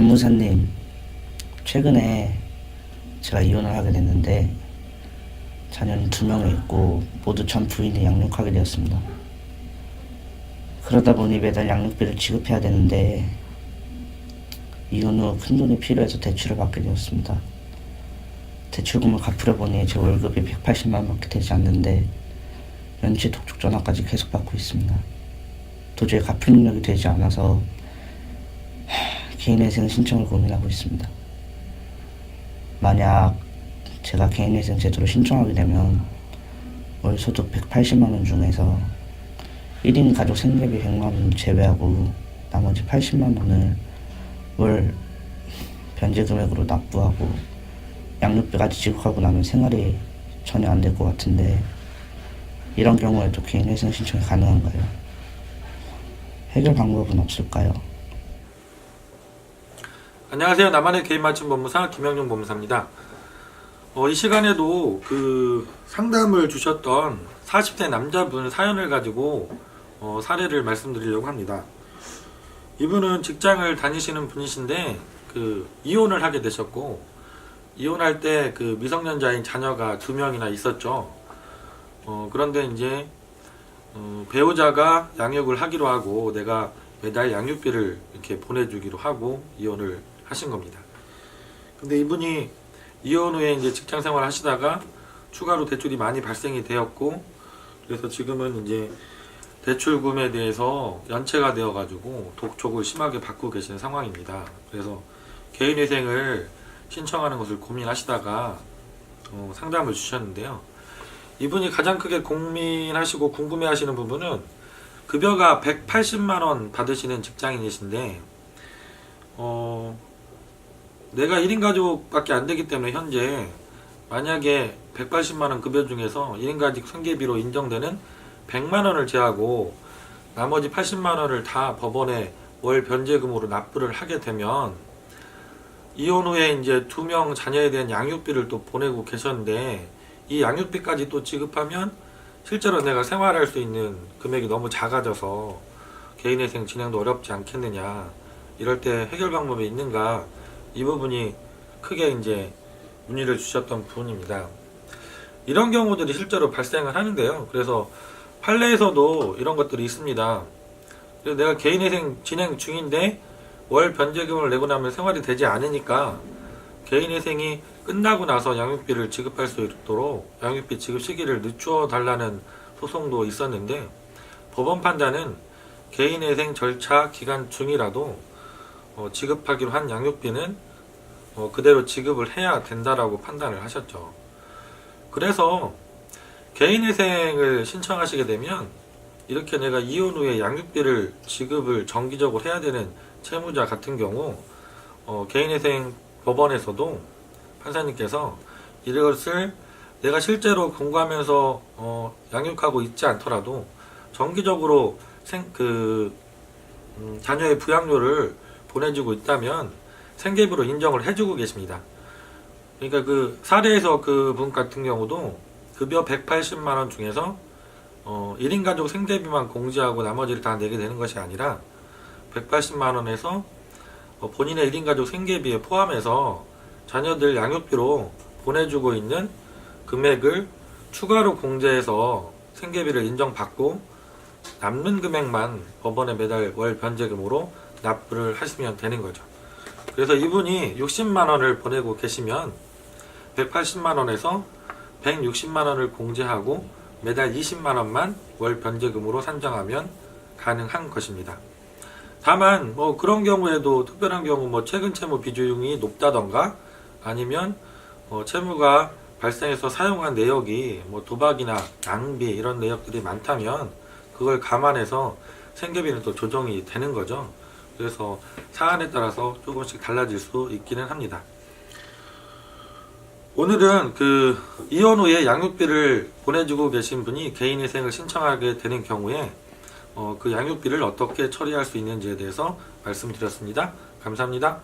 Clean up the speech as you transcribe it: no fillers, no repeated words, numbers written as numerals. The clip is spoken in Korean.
법무사님, 최근에 제가 이혼을 하게 됐는데 자녀는 2명이 있고 모두 전 부인이 양육하게 되었습니다. 그러다 보니 매달 양육비를 지급해야 되는데 이혼 후 큰돈이 필요해서 대출을 받게 되었습니다. 대출금을 갚으려 보니 제 월급이 180만 원밖에 되지 않는데 연체 독촉 전화까지 계속 받고 있습니다. 도저히 갚을 능력이 되지 않아서 개인회생 신청을 고민하고 있습니다. 만약 제가 개인회생 제도로 신청하게 되면 월 소득 180만 원 중에서 1인 가족 생계비 100만 원 제외하고 나머지 80만 원을 월 변제 금액으로 납부하고 양육비까지 지급하고 나면 생활이 전혀 안 될 것 같은데 이런 경우에도 개인회생 신청이 가능한가요? 해결 방법은 없을까요? 안녕하세요. 나만의 개인 맞춤 법무사 김영용 법무사입니다. 이 시간에도 그 상담을 주셨던 40대 남자분 사연을 가지고 사례를 말씀드리려고 합니다. 이분은 직장을 다니시는 분이신데 그 이혼을 하게 되셨고 이혼할 때 그 미성년자인 자녀가 2명이나 있었죠. 그런데 이제 배우자가 양육을 하기로 하고 내가 매달 양육비를 이렇게 보내주기로 하고 이혼을 하신 겁니다. 근데 이분이 이혼 후에 이제 직장 생활 하시다가 추가로 대출이 많이 발생이 되었고 그래서 지금은 이제 대출금에 대해서 연체가 되어 가지고 독촉을 심하게 받고 계시는 상황입니다. 그래서 개인회생을 신청하는 것을 고민하시다가 상담을 주셨는데요. 이분이 가장 크게 고민하시고 궁금해하시는 부분은 급여가 180만원 받으시는 직장인이신데 내가 1인 가족밖에 안 되기 때문에 현재 만약에 180만원 급여 중에서 1인 가족 생계비로 인정되는 100만원을 제하고 나머지 80만원을 다 법원에 월 변제금으로 납부를 하게 되면 이혼 후에 이제 2명 자녀에 대한 양육비를 또 보내고 계셨는데 이 양육비까지 또 지급하면 실제로 내가 생활할 수 있는 금액이 너무 작아져서 개인회생 진행도 어렵지 않겠느냐, 이럴 때 해결 방법이 있는가, 이 부분이 크게 이제 문의를 주셨던 부분입니다. 이런 경우들이 실제로 발생을 하는데요. 그래서 판례에서도 이런 것들이 있습니다. 그래서 내가 개인회생 진행 중인데 월 변제금을 내고 나면 생활이 되지 않으니까 개인회생이 끝나고 나서 양육비를 지급할 수 있도록 양육비 지급 시기를 늦춰 달라는 소송도 있었는데 법원 판단은 개인회생 절차 기간 중이라도 지급하기로 한 양육비는 그대로 지급을 해야 된다라고 판단을 하셨죠. 그래서 개인회생을 신청하시게 되면 이렇게 내가 이혼 후에 양육비를 지급을 정기적으로 해야 되는 채무자 같은 경우 개인회생 법원에서도 판사님께서 이것을 내가 실제로 공부하면서 양육하고 있지 않더라도 정기적으로 자녀의 부양료를 보내주고 있다면 생계비로 인정을 해주고 계십니다. 그러니까 그 사례에서 그 분 같은 경우도 급여 180만원 중에서 1인 가족 생계비만 공제하고 나머지를 다 내게 되는 것이 아니라 180만원에서 본인의 1인 가족 생계비에 포함해서 자녀들 양육비로 보내주고 있는 금액을 추가로 공제해서 생계비를 인정받고 남는 금액만 법원에 매달 월 변제금으로 납부를 하시면 되는 거죠. 그래서 이분이 60만원을 보내고 계시면 180만원에서 160만원을 공제하고 매달 20만원만 월 변제금으로 산정하면 가능한 것입니다. 다만 그런 경우에도 특별한 경우 최근 채무 비중이 높다던가 아니면 채무가 발생해서 사용한 내역이 도박이나 낭비 이런 내역들이 많다면 그걸 감안해서 생계비는 또 조정이 되는 거죠. 그래서 사안에 따라서 조금씩 달라질 수 있기는 합니다. 오늘은 그 이혼 후에 양육비를 보내주고 계신 분이 개인회생을 신청하게 되는 경우에 그 양육비를 어떻게 처리할 수 있는지에 대해서 말씀드렸습니다. 감사합니다.